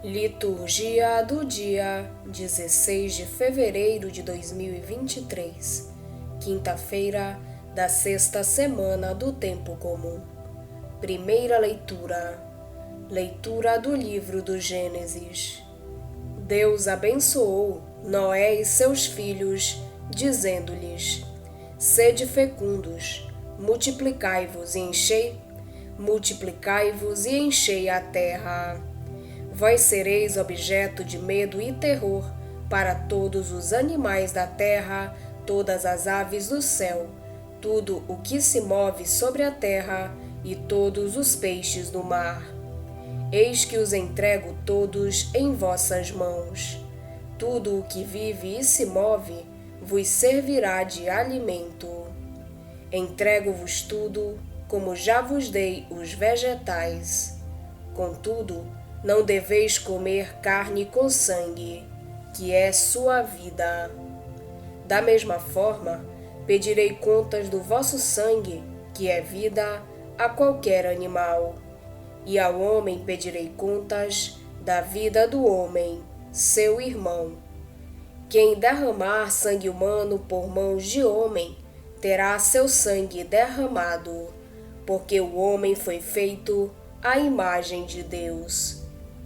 Liturgia do dia 16 de fevereiro de 2023, quinta-feira da sexta semana do Tempo Comum. Primeira leitura. Leitura do livro do Gênesis. Deus abençoou Noé e seus filhos, dizendo-lhes: Sede fecundos, multiplicai-vos e enchei a terra. Vós sereis objeto de medo e terror para todos os animais da terra, todas as aves do céu, tudo o que se move sobre a terra e todos os peixes do mar. Eis que os entrego todos em vossas mãos. Tudo o que vive e se move vos servirá de alimento. Entrego-vos tudo, como já vos dei os vegetais. Contudo, não deveis comer carne com sangue, que é sua vida. Da mesma forma, pedirei contas do vosso sangue, que é vida, a qualquer animal. E ao homem pedirei contas da vida do homem, seu irmão. Quem derramar sangue humano por mãos de homem, terá seu sangue derramado, porque o homem foi feito à imagem de Deus.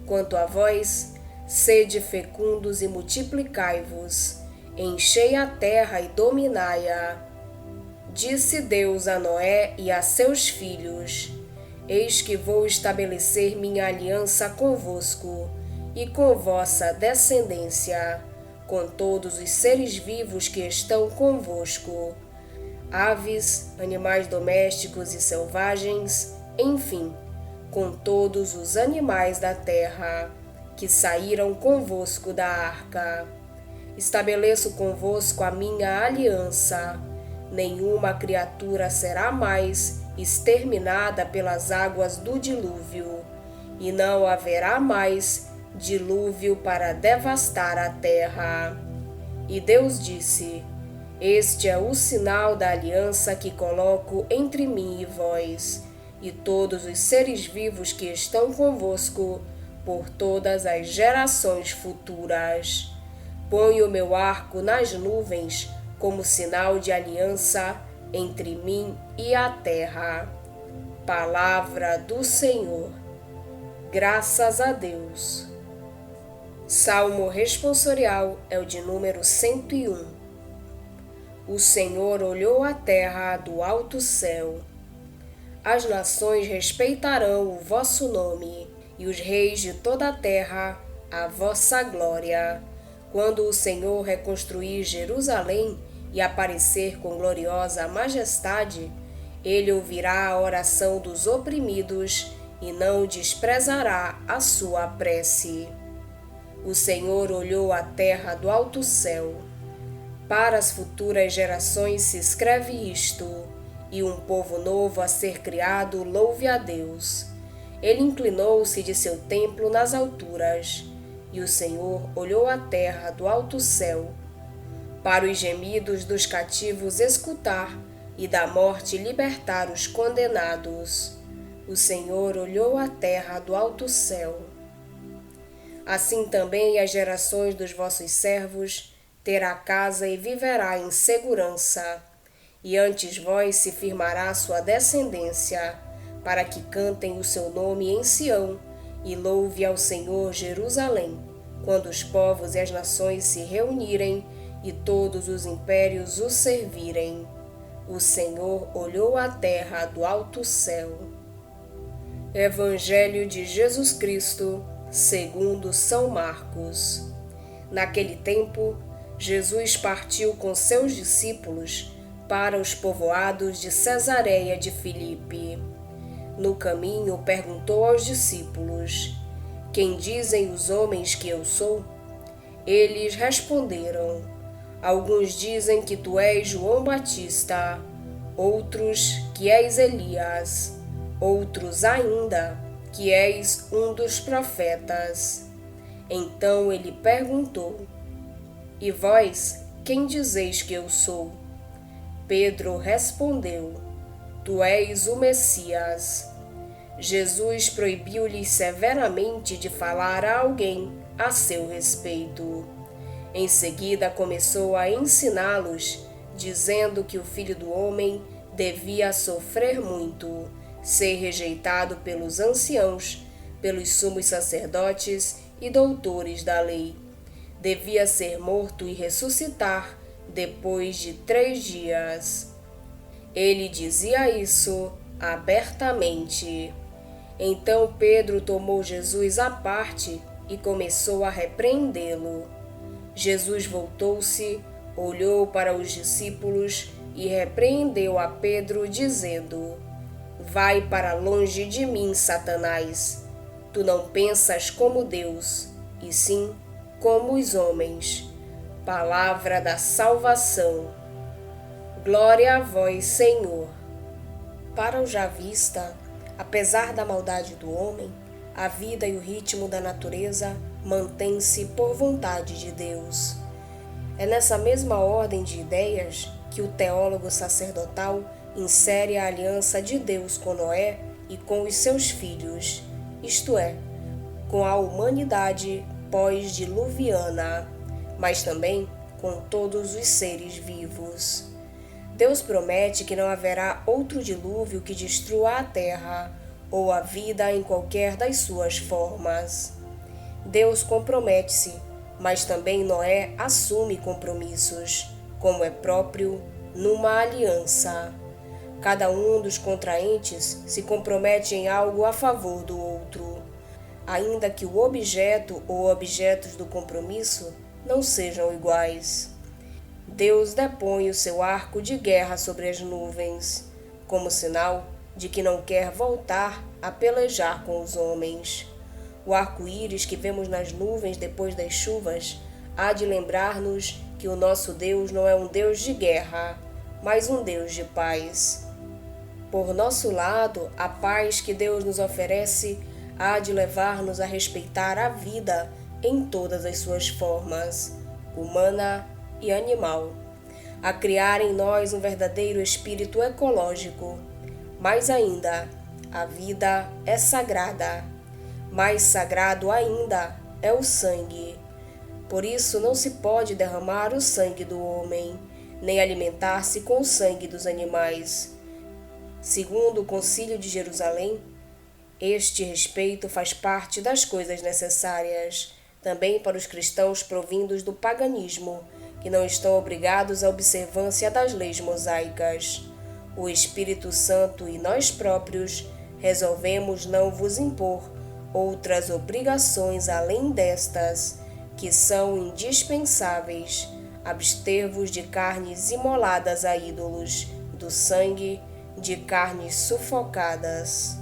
Quanto a vós, sede fecundos e multiplicai-vos, enchei a terra e dominai-a. Disse Deus a Noé e a seus filhos: Eis que vou estabelecer minha aliança convosco e com vossa descendência, com todos os seres vivos que estão convosco, aves, animais domésticos e selvagens, enfim, com todos os animais da terra, que saíram convosco da arca. Estabeleço convosco a minha aliança. Nenhuma criatura será mais exterminada pelas águas do dilúvio, e não haverá mais dilúvio para devastar a terra. E Deus disse: Este é o sinal da aliança que coloco entre mim e vós, e todos os seres vivos que estão convosco, por todas as gerações futuras. Ponho o meu arco nas nuvens como sinal de aliança entre mim e a terra. Palavra do Senhor. Graças a Deus. Salmo responsorial é o de número 101. O Senhor olhou a terra do alto céu. As nações respeitarão o vosso nome, e os reis de toda a terra a vossa glória. Quando o Senhor reconstruir Jerusalém e aparecer com gloriosa majestade, ele ouvirá a oração dos oprimidos e não desprezará a sua prece. O Senhor olhou a terra do alto céu. Para as futuras gerações se escreve isto: e um povo novo a ser criado louve a Deus. Ele inclinou-se de seu templo nas alturas, e o Senhor olhou a terra do alto céu, para os gemidos dos cativos escutar e da morte libertar os condenados. O Senhor olhou a terra do alto céu. Assim também as gerações dos vossos servos terá casa e viverá em segurança. E antes vós se firmará sua descendência, para que cantem o seu nome em Sião, e louve ao Senhor Jerusalém, quando os povos e as nações se reunirem, e todos os impérios o servirem. O Senhor olhou a terra do alto céu. Evangelho de Jesus Cristo, segundo São Marcos. Naquele tempo, Jesus partiu com seus discípulos para os povoados de Cesareia de Filipe. No caminho perguntou aos discípulos: Quem dizem os homens que eu sou? Eles responderam: Alguns dizem que tu és João Batista, outros que és Elias, outros ainda que és um dos profetas. Então ele perguntou: E vós, quem dizeis que eu sou? Pedro respondeu: Tu és o Messias. Jesus proibiu-lhes severamente de falar a alguém a seu respeito. Em seguida começou a ensiná-los, dizendo que o Filho do Homem devia sofrer muito, ser rejeitado pelos anciãos, pelos sumos sacerdotes e doutores da lei. Devia ser morto e ressuscitar depois de 3 dias. Ele dizia isso abertamente. Então Pedro tomou Jesus à parte e começou a repreendê-lo. Jesus voltou-se, olhou para os discípulos e repreendeu a Pedro, dizendo: Vai para longe de mim, Satanás. Tu não pensas como Deus, e sim como os homens. Palavra da salvação. Glória a vós, Senhor. Para o Javista, apesar da maldade do homem, a vida e o ritmo da natureza mantêm-se por vontade de Deus. É nessa mesma ordem de ideias que o teólogo sacerdotal insere a aliança de Deus com Noé e com os seus filhos, isto é, com a humanidade pós-diluviana, mas também com todos os seres vivos. Deus promete que não haverá outro dilúvio que destrua a terra ou a vida em qualquer das suas formas. Deus compromete-se, mas também Noé assume compromissos, como é próprio numa aliança. Cada um dos contraentes se compromete em algo a favor do outro, ainda que o objeto ou objetos do compromisso não sejam iguais. Deus depõe o seu arco de guerra sobre as nuvens, como sinal de que não quer voltar a pelejar com os homens. O arco-íris que vemos nas nuvens depois das chuvas há de lembrar-nos que o nosso Deus não é um Deus de guerra, mas um Deus de paz. Por nosso lado, a paz que Deus nos oferece há de levar-nos a respeitar a vida em todas as suas formas, humana e animal, a criar em nós um verdadeiro espírito ecológico. Mais ainda, a vida é sagrada. Mais sagrado ainda é o sangue. Por isso não se pode derramar o sangue do homem, nem alimentar-se com o sangue dos animais. Segundo o Concílio de Jerusalém, este respeito faz parte das coisas necessárias, também para os cristãos provindos do paganismo, que não estão obrigados à observância das leis mosaicas. O Espírito Santo e nós próprios resolvemos não vos impor outras obrigações além destas, que são indispensáveis: abster-vos de carnes imoladas a ídolos, do sangue, de carnes sufocadas.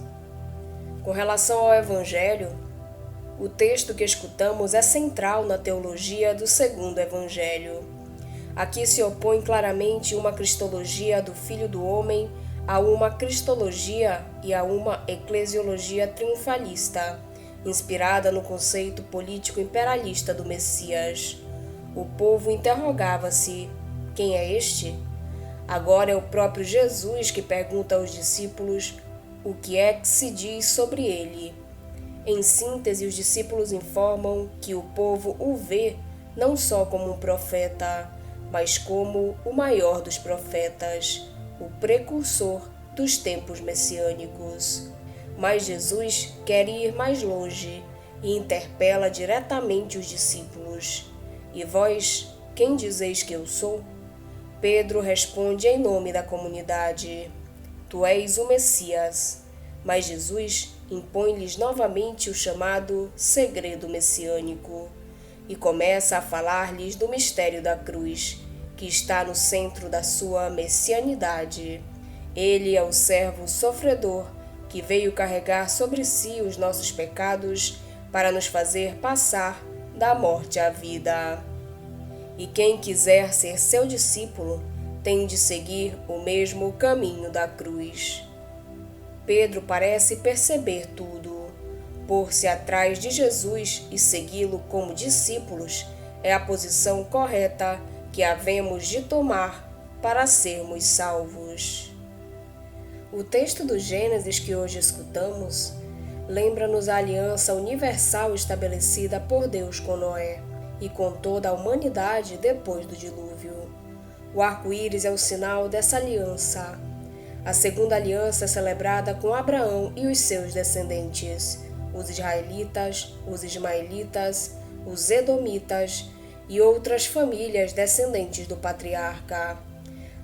Com relação ao Evangelho, o texto que escutamos é central na teologia do segundo Evangelho. Aqui se opõe claramente uma cristologia do Filho do Homem a uma cristologia e a uma eclesiologia triunfalista, inspirada no conceito político imperialista do Messias. O povo interrogava-se: quem é este? Agora é o próprio Jesus que pergunta aos discípulos o que é que se diz sobre ele. Em síntese, os discípulos informam que o povo o vê não só como um profeta, mas como o maior dos profetas, o precursor dos tempos messiânicos. Mas Jesus quer ir mais longe e interpela diretamente os discípulos: E vós, quem dizeis que eu sou? Pedro responde em nome da comunidade: Tu és o Messias. Mas Jesus impõe-lhes novamente o chamado segredo messiânico e começa a falar-lhes do mistério da cruz, que está no centro da sua messianidade. Ele é o servo sofredor que veio carregar sobre si os nossos pecados para nos fazer passar da morte à vida. E quem quiser ser seu discípulo tem de seguir o mesmo caminho da cruz. Pedro parece perceber tudo. Pôr-se atrás de Jesus e segui-lo como discípulos é a posição correta que havemos de tomar para sermos salvos. O texto do Gênesis que hoje escutamos lembra-nos a aliança universal estabelecida por Deus com Noé e com toda a humanidade depois do dilúvio. O arco-íris é o sinal dessa aliança. A segunda aliança é celebrada com Abraão e os seus descendentes, os israelitas, os ismaelitas, os edomitas e outras famílias descendentes do patriarca.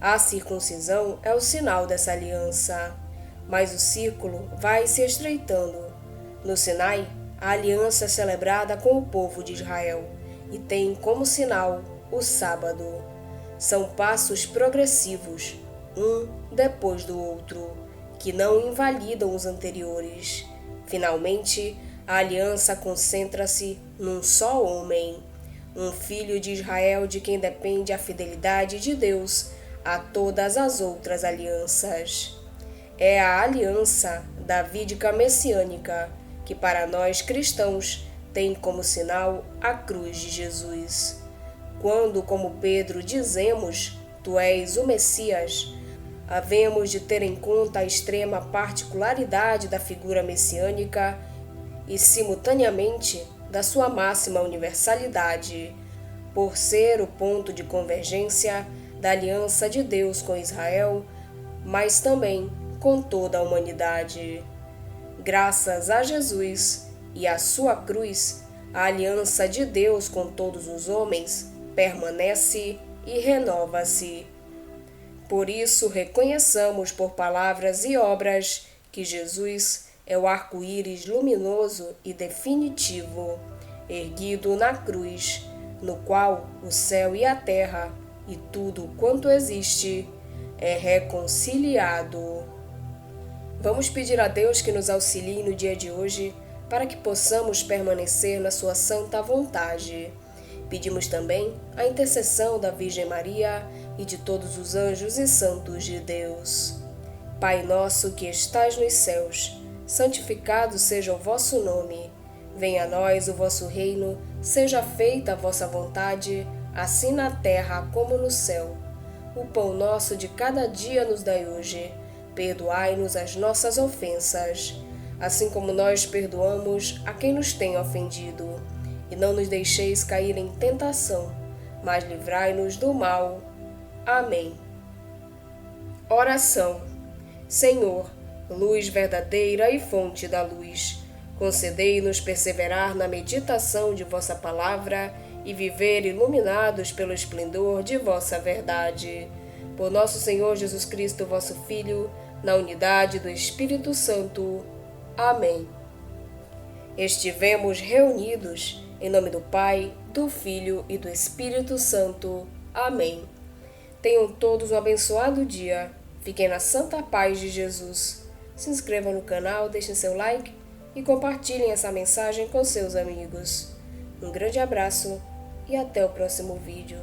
A circuncisão é o sinal dessa aliança, mas o círculo vai se estreitando. No Sinai, a aliança é celebrada com o povo de Israel e tem como sinal o sábado. São passos progressivos, um depois do outro, que não invalidam os anteriores. Finalmente, a aliança concentra-se num só homem, um filho de Israel de quem depende a fidelidade de Deus a todas as outras alianças. É a aliança davídica messiânica que para nós cristãos tem como sinal a cruz de Jesus. Quando, como Pedro, dizemos, Tu és o Messias, havemos de ter em conta a extrema particularidade da figura messiânica e, simultaneamente, da sua máxima universalidade, por ser o ponto de convergência da aliança de Deus com Israel, mas também com toda a humanidade. Graças a Jesus e à sua cruz, a aliança de Deus com todos os homens permanece e renova-se. Por isso, reconheçamos por palavras e obras que Jesus é o arco-íris luminoso e definitivo, erguido na cruz, no qual o céu e a terra e tudo quanto existe é reconciliado. Vamos pedir a Deus que nos auxilie no dia de hoje para que possamos permanecer na sua santa vontade. Pedimos também a intercessão da Virgem Maria e de todos os anjos e santos de Deus. Pai nosso que estais nos céus, santificado seja o vosso nome. Venha a nós o vosso reino, seja feita a vossa vontade, assim na terra como no céu. O pão nosso de cada dia nos dai hoje. Perdoai-nos as nossas ofensas, assim como nós perdoamos a quem nos tem ofendido. E não nos deixeis cair em tentação, mas livrai-nos do mal. Amém. Oração. Senhor, luz verdadeira e fonte da luz, concedei-nos perseverar na meditação de vossa palavra e viver iluminados pelo esplendor de vossa verdade. Por nosso Senhor Jesus Cristo, vosso Filho, na unidade do Espírito Santo. Amém. Estivemos reunidos em nome do Pai, do Filho e do Espírito Santo. Amém. Tenham todos um abençoado dia. Fiquem na santa paz de Jesus. Se inscrevam no canal, deixem seu like e compartilhem essa mensagem com seus amigos. Um grande abraço e até o próximo vídeo.